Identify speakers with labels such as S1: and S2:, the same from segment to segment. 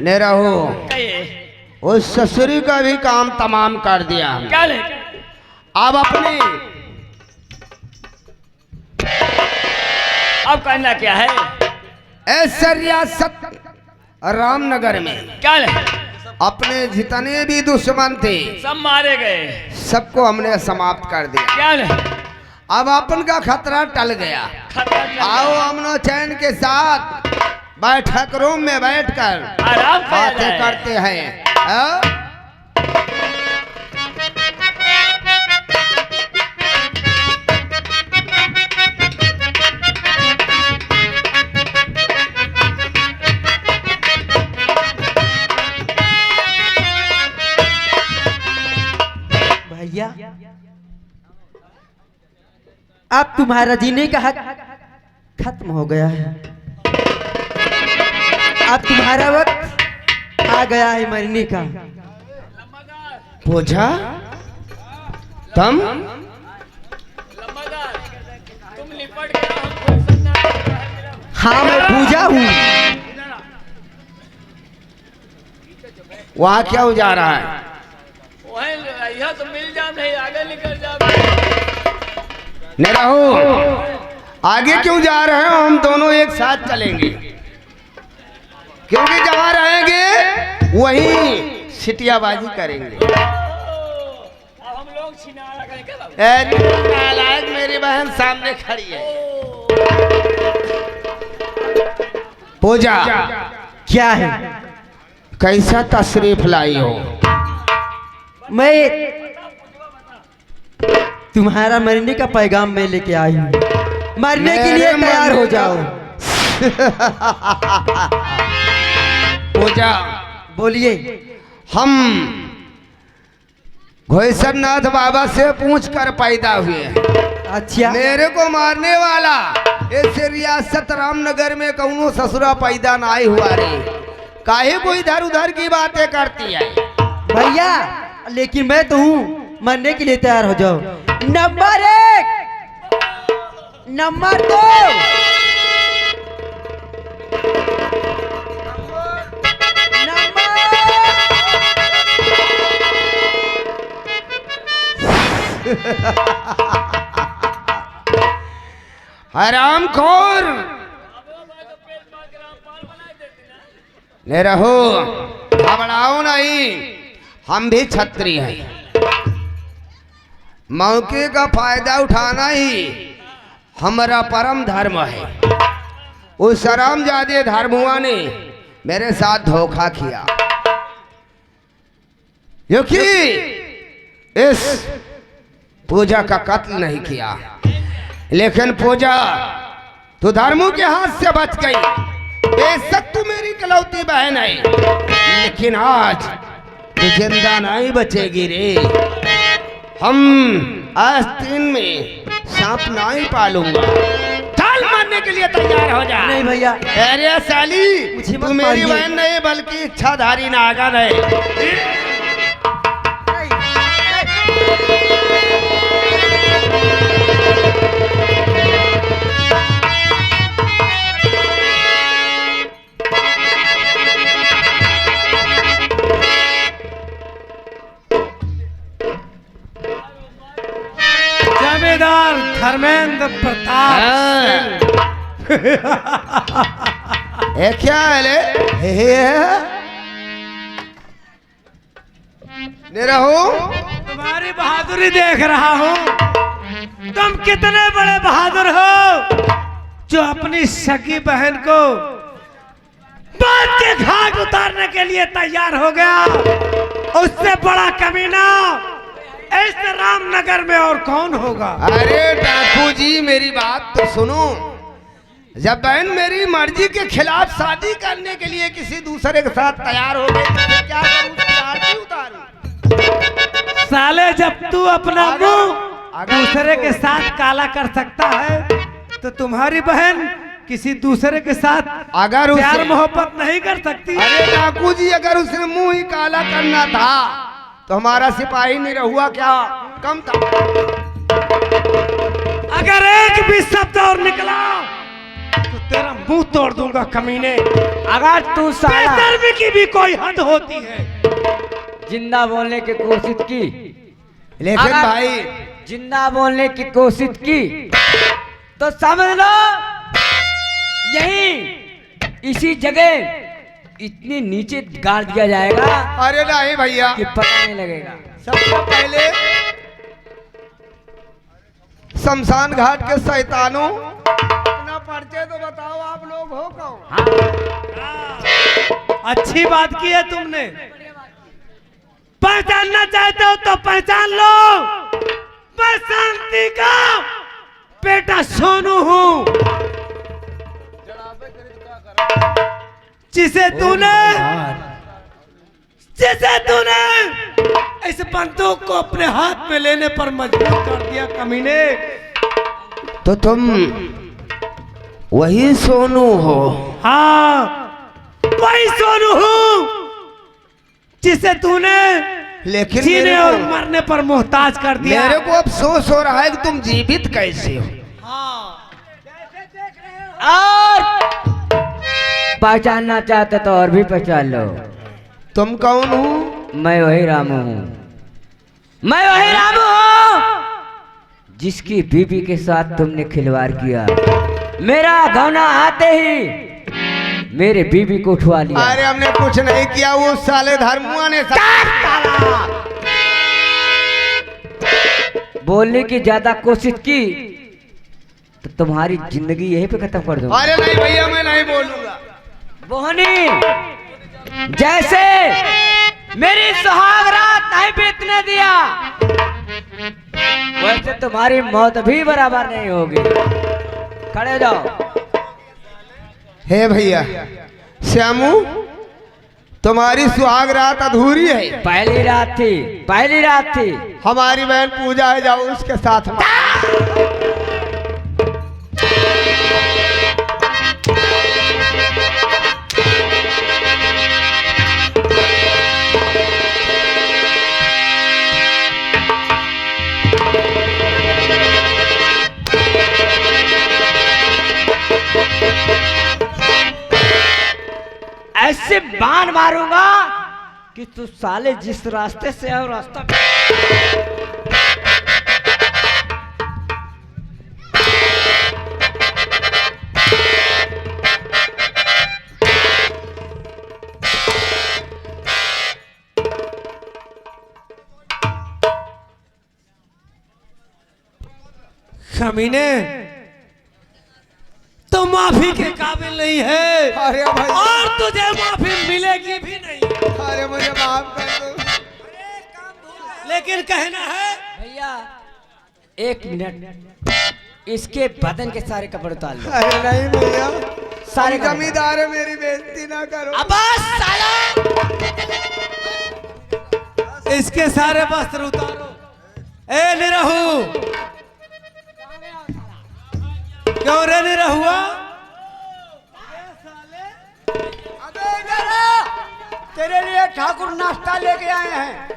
S1: ने रहो उस ससुरी का भी काम तमाम कर दिया।
S2: क्या ले?
S1: अब अपनी
S2: अब करना क्या है?
S1: ऐसा रियासत रामनगर में
S2: क्या ले?
S1: अपने जितने भी दुश्मन थे
S2: सब मारे गए,
S1: सबको हमने समाप्त कर दिया।
S2: क्या ले?
S1: अब अपन का खतरा टल गया।
S2: खतरा क्या?
S1: आओ अमनो चैन के साथ बैठक रूम में बैठकर
S2: आराम
S1: बातें करते हैं। हाँ?
S3: भैया अब तुम्हारा जीने का हक खत्म हो गया है। अब तुम्हारा वक्त आ गया है मरने का।
S1: पूजा तुम
S2: तुम लिपट गया, हम कोई समझा नहीं।
S3: हाँ मैं पूजा हूँ।
S1: वहाँ क्या हो जा रहा है?
S2: वहीं यहाँ तो मिल जा, नहीं आगे निकल जा।
S1: नहीं रहो, आगे क्यों जा रहे हो? हम दोनों एक साथ चलेंगे, क्योंकि जहाँ रहेंगे वहीं सिटियाबाजी करेंगे।
S2: अब हम लोग छिनारा करें क्या बाबू?
S1: नालायक, मेरी बहन सामने खड़ी है। पूजा
S3: क्या है?
S1: कैसा तशरीफ लाई हो?
S3: मैं तुम्हारा मरने का पैगाम मैं लेके आई हूँ। मरने के लिए तैयार हो जाओ।
S1: पूजा
S3: बोलिए।
S1: हम घोषरनाथ बाबा से पूछ कर पैदा हुए।
S3: अच्छा
S1: मेरे को मारने वाला इस रियासत रामनगर में कौनो ससुरा पैदा ना ही हुआ रे। काहे को इधर उधर की बातें करती है?
S3: भैया लेकिन मैं तो हूँ, मरने के लिए तैयार हो जाओ। नंबर 1, नंबर 2,
S1: हरामखोर ने रहो, घबराओ नहीं, हम भी क्षत्रिय हैं। मौके का फायदा उठाना ही हमारा परम धर्म है। उस हरामजादे धर्मुआ ने मेरे साथ धोखा किया, क्योंकि इस पूजा का कत्ल नहीं किया। लेकिन पूजा तू धर्मों के हाथ से बच गई। बेशक तू मेरी इकलौती बहन है, लेकिन आज तू जिंदा नहीं बचेगी रे। हम आस्तीन में सांप नहीं पालूंगा। चल मरने के लिए तैयार हो जा।
S3: नहीं भैया।
S1: अरे साली,
S3: मुझे मत
S1: तू मेरी
S3: मारिए।
S1: बहन नहीं बल्कि इच्छाधारी नागन है।
S4: जमींदार धर्मेंद्र प्रताप
S1: क्या है रहो?
S4: तुम्हारी बहादुरी देख रहा हूँ। तुम कितने बड़े बहादुर हो जो अपनी सगी बहन को बात के घाट उतारने के लिए तैयार हो गया। उससे बड़ा कमीना इस रामनगर में और कौन होगा? अरे
S1: डाकू जी, मेरी बात तो सुनो। जब बहन मेरी मर्जी के खिलाफ शादी करने के लिए किसी दूसरे के साथ तैयार हो गई तो क्या करूं? उसकी आरती उतारूं?
S4: साले, जब तू अपना मुंह दूसरे के साथ काला कर सकता है तो तुम्हारी बहन किसी दूसरे के साथ
S1: अगर
S4: प्यार मोहब्बत नहीं कर सकती।
S1: अरे डाकू जी, अगर उसने मुंह ही काला करना था तो हमारा सिपाही नहीं रहुआ क्या कम था।
S4: अगर एक भी शब्द और निकला तो तेरा मुंह तोड़ दूंगा कमीने।
S2: अगर तू साला
S4: बेशर्मी की भी कोई हद होती है।
S2: जिंदा बोलने की कोशिश की,
S1: लेकिन
S2: अगर
S1: भाई
S2: जिंदा बोलने की कोशिश की तो समझ लो यही इसी जगह इतनी नीचे गाड़ दिया जाएगा
S1: अरे नहीं भैया,
S2: कि पता नहीं लगेगा।
S1: सबसे पहले शमशान घाट के शैतानों अपना परिचय तो बताओ, आप लोग हो कौन?
S4: अच्छी बात की है तुमने। पहचानना चाहते हो तो पहचान लो, मैं शांति का बेटा सोनू हूँ, जिसे तूने इस बंदूक को अपने हाथ में लेने पर मजबूर कर दिया कमीने।
S1: तो तुम वही सोनू हो?
S4: हाँ, वही सोनू हूँ जिसे तूने
S1: लेकिन
S4: जीने और मरने पर मोहताज कर दिया।
S1: मेरे को अफसोस हो रहा है कि तुम जीवित कैसे हो।
S2: और पहचानना चाहते तो और भी पहचान लो।
S1: तुम कौन हो?
S2: मैं वही रामू हूँ, मैं वही रामू हूँ जिसकी बीबी के साथ तुमने खिलवाड़ किया। मेरा गौना आते ही मेरे बीबी को उठवा लिया।
S1: अरे हमने कुछ नहीं किया, वो साले धर्मुआ ने
S2: बोलने की ज्यादा कोशिश की तो तुम्हारी जिंदगी यहीं पे खत्म कर दूंगा।
S1: अरे नहीं भैया, मैं नहीं बोलूंगा।
S2: बोहनी, जैसे मेरी सुहाग रात नहीं बीतने दिया वैसे तुम्हारी मौत भी बराबर नहीं होगी। खड़े जाओ।
S1: हे भैया श्यामू, तुम्हारी सुहाग रात अधूरी है।
S2: पहली रात थी, पहली रात थी।
S1: हमारी बहन पूजा है, जाओ उसके साथ में।
S2: ऐसे बाण मारूंगा कि तू साले जिस रास्ते से है रास्ता
S4: कमीने, तो माफी के काबिल नहीं है।
S1: अरे भाई,
S4: और तुझे माफी मिलेगी भी नहीं।
S1: अरे मुझे माफ कर दो।
S4: लेकिन कहना है
S2: भैया, एक मिनट, इसके बदन के सारे कपड़े उतार लो।
S1: अरे नहीं भैया,
S2: सारे
S1: तुम जमींदार है, मेरी बेइज्जती ना करो।
S2: अब साला
S4: इसके सारे वस्त्र उतारो। ए निरहु, क्यों रे निरहुआ?
S3: तेरे लिए ठाकुर नाश्ता लेके आए हैं।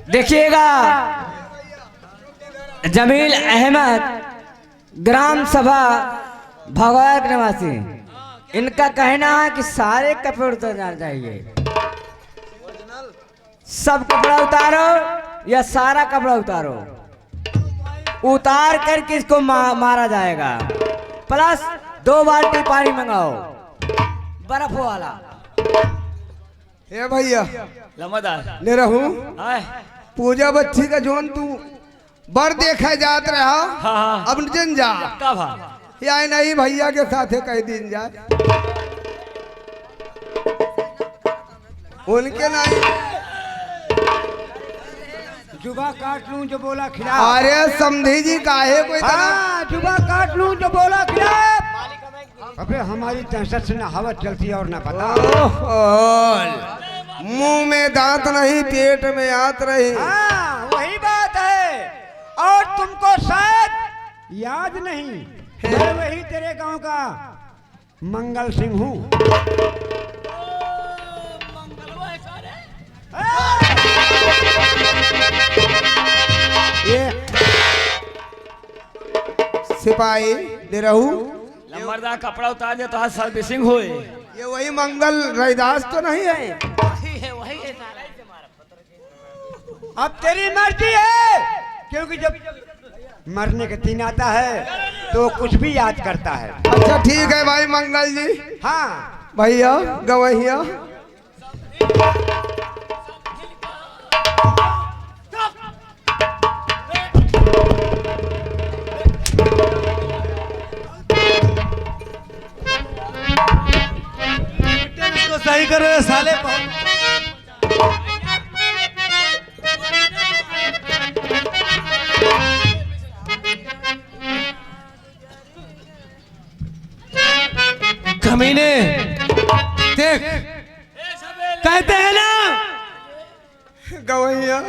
S2: देखिएगा, जमील अहमद, ग्राम सभा भगवान निवासी, इनका कहना है कि सारे कपड़े उतर जाना चाहिए। सब कपड़ा उतारो या सारा कपड़ा उतारो, उतार कर किसको मारा जाएगा। प्लस 2 बाल्टी पानी मंगाओ बर्फ वाला।
S1: हे भैया
S2: लमदार
S1: ले रहूं,
S2: आए।
S1: पूजा बच्ची का जोन तू बर देखा जात रहा।
S2: हाँ।
S1: अब जन जा
S2: कब
S1: या नहीं भैया के साथ कई दिन जाए, उनके नहीं।
S3: जुबा काट लूं जो बोला खिला।
S1: अरे समझी जी काहे कोई
S3: हाँ, जुबा काट लूं जो बोला खिला। अबे हमारी तहसत से ना हवा चलती है और ना पता।
S1: मुंह में दांत नहीं, पेट में आत रही।
S3: हाँ, वही बात है।
S4: और तुमको शायद याद नहीं, मैं वही तेरे गांव का मंगल सिंह हूँ।
S1: ये सिपाही दे रहू,
S2: लंबरदार कपड़ा उतार दे तो आज सर्विसिंग हुए।
S1: ये वही मंगल रैदास तो नहीं है?
S4: अब तेरी मर्जी है, क्योंकि जब मरने के दिन आता है तो कुछ भी याद करता है।
S1: अच्छा ठीक है भाई मंगल जी।
S4: हाँ
S1: भैया गवैया,
S4: इसको सही करो साले। कमीने देख, कहते हैं ना
S1: गवैया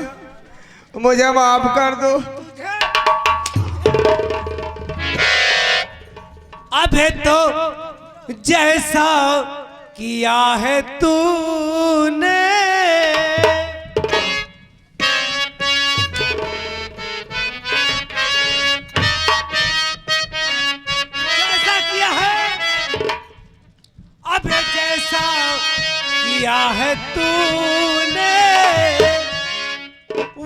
S1: मुझे माफ कर दो।
S4: अबे तो जैसा किया है तूने, जैसा किया है, अबे जैसा किया है तूने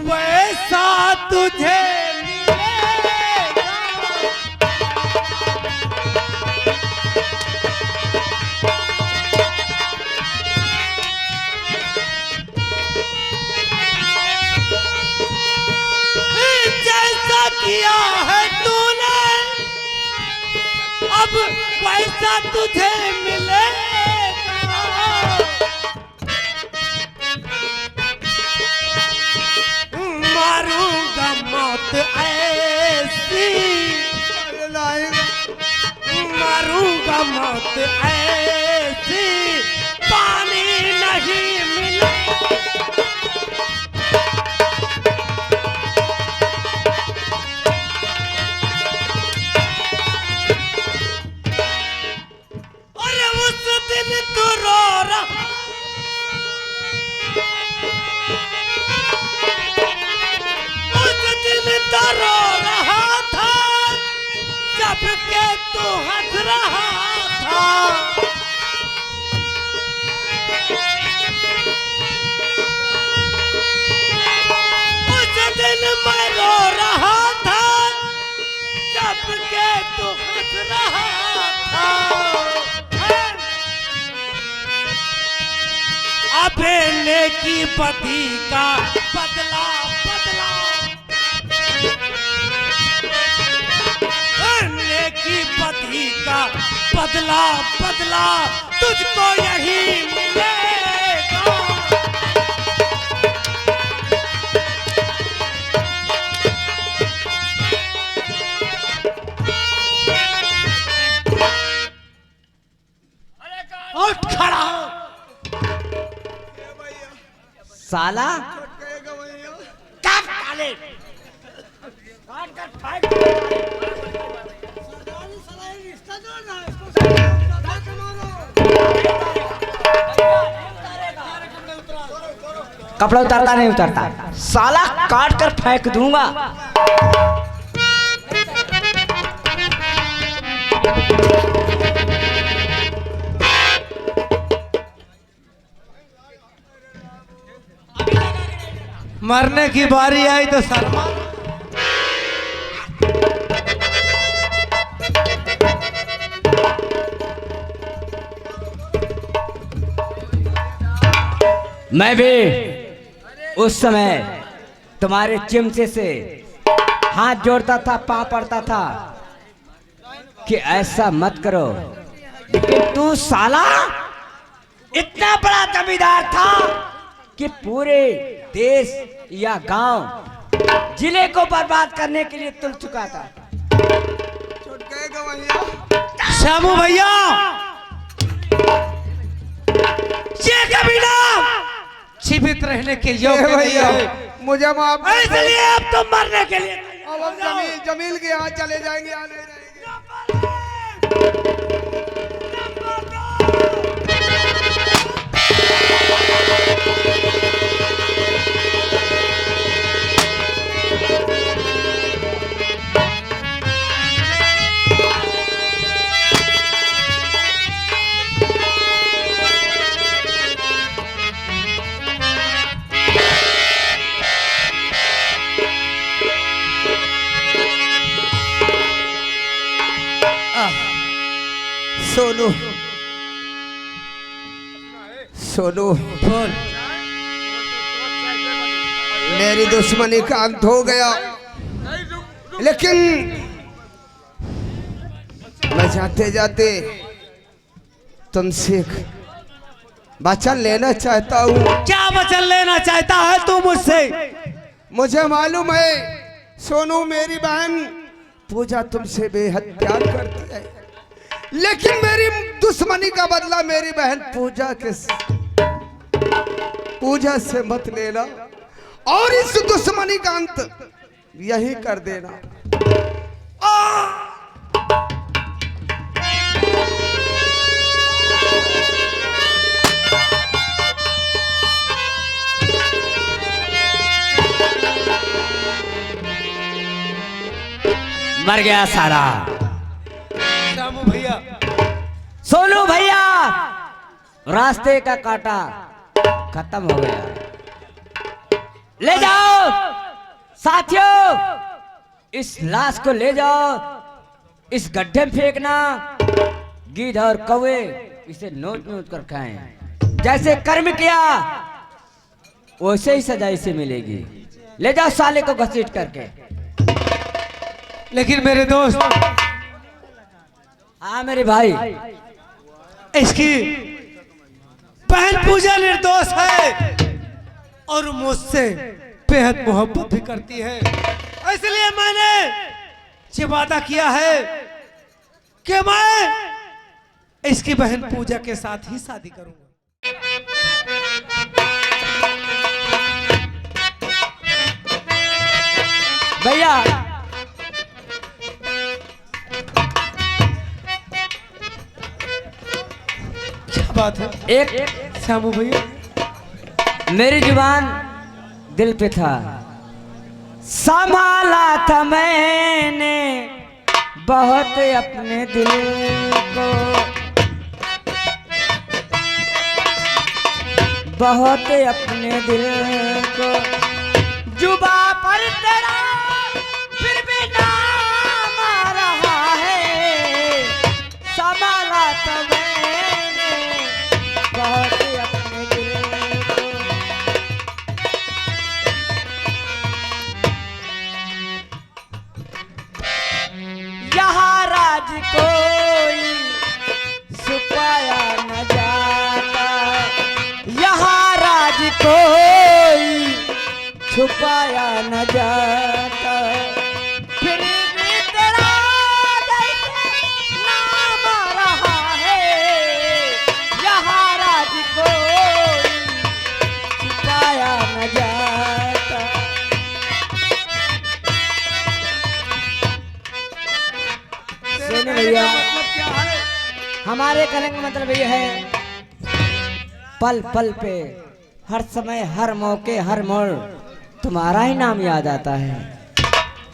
S4: वैसा तुझे मिलेगा। जैसा किया है तूने अब वैसा तुझे मिलेगा। मारूंगा मौत ऐसी, मारूंगा मौत ऐसी पानी नहीं मिला। अरे उस दिन तू रो रहा, उस दिन तो रो रहा था जब के तू हंस रहा था। उस दिन मैं रो रहा था जब के तू हंस रहा था। अबे नेकी बदी का बदला बदला, नेकी बदी का बदला बदला तुझको यही मिलेगा। उठ खड़ा हो।
S2: साला
S4: कब काले काट कर फाइट।
S2: कपड़ा उतारता नहीं उतारता, साला काट कर फेंक दूंगा।
S4: मरने की बारी आई तो शर्मा।
S2: मैं भी उस समय तुम्हारे चिमचे से हाथ जोड़ता था, पाँव पड़ता था कि ऐसा मत करो, लेकिन तू साला इतना बड़ा जमींदार था कि पूरे देश या गांव जिले को बर्बाद करने के लिए तुल चुका था।
S4: श्यामू भैया, ये कमीना जीवित रहने के योग्य नहीं है।
S1: मुझे माफ कर दो।
S4: इसलिए अब तो मरने के लिए
S1: अब हम जमील के यहाँ चले जाएंगे, यहाँ नहीं रहेंगे। सोनू सोनू
S4: बोल।
S1: मेरी दुश्मनी का अंत हो गया, लेकिन मैं जाते जाते तुमसे एक वचन लेना चाहता हूँ।
S4: क्या वचन लेना चाहता है तू मुझसे?
S1: मुझे मालूम है सोनू, मेरी बहन पूजा तुमसे बेहद प्यार करती है, लेकिन मेरी दुश्मनी का बदला मेरी बहन पूजा से मत लेना, और इस दुश्मनी का अंत यही कर देना।
S2: मर गया सारा।
S4: श्यामू भैया,
S2: सोनू भैया, रास्ते का कांटा खत्म हो गया। ले जाओ साथियों, इस लाश को ले जाओ, इस गड्ढे में फेंकना। गिद्ध और कौवे इसे नोच नोच कर खाएं। जैसे कर्म किया वैसे ही सजा इसे मिलेगी। ले जाओ साले को घसीट करके।
S4: लेकिन मेरे दोस्त,
S2: हाँ मेरे भाई,
S4: इसकी बहन पूजा निर्दोष है और मुझसे बेहद मोहब्बत भी करती है, इसलिए मैंने ये वादा किया है कि मैं इसकी बहन पूजा के साथ ही शादी करूंगा।
S2: भैया
S4: क्या बात है
S2: एक
S4: श्यामू भैया?
S2: मेरी जुबान दिल पे था, संभाला था मैंने बहुत अपने दिल को, बहुत अपने दिल को। जुबा पर तेरा फिर भी नाम आ रहा है, संभाला था मैंने बहुत अपने दिल को। यहाँ राज कोई छुपाया न जाता, यहाँ राज कोई छुपाया न जाता, फिर भी तेरा जैसे नाम आ रहा है, यहाँ राज कोई छुपाया न जाता। सुन भैया,
S4: मतलब क्या है?
S2: हमारे कहने का मतलब ये है, पल पल पे, हर समय, हर मौके, हर मोड़ तुम्हारा ही नाम याद आता है।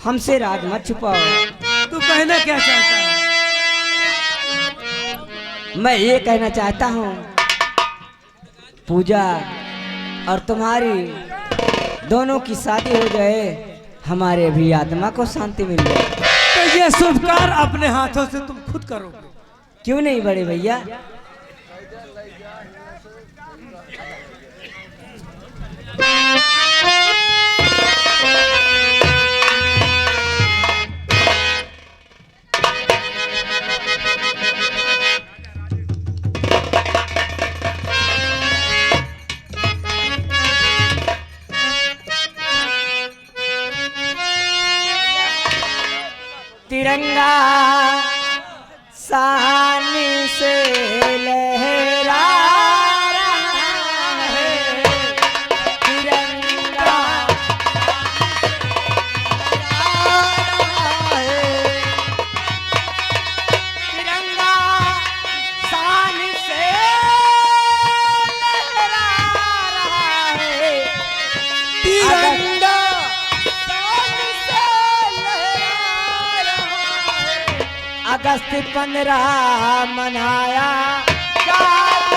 S2: हमसे राज मत छुपाओ।
S4: तू कहना क्या चाहता है?
S2: मैं ये कहना चाहता हूँ, पूजा और तुम्हारी दोनों की शादी हो जाए, हमारे भी आत्मा को शांति मिल जाए।
S4: तो ये शुभ कार्य अपने हाथों से तुम खुद करोगे?
S2: क्यों नहीं बड़े भैया? तिरंगा सानी से लहरा रहा है, तिरंगा अगस्त 15 मनाया जाता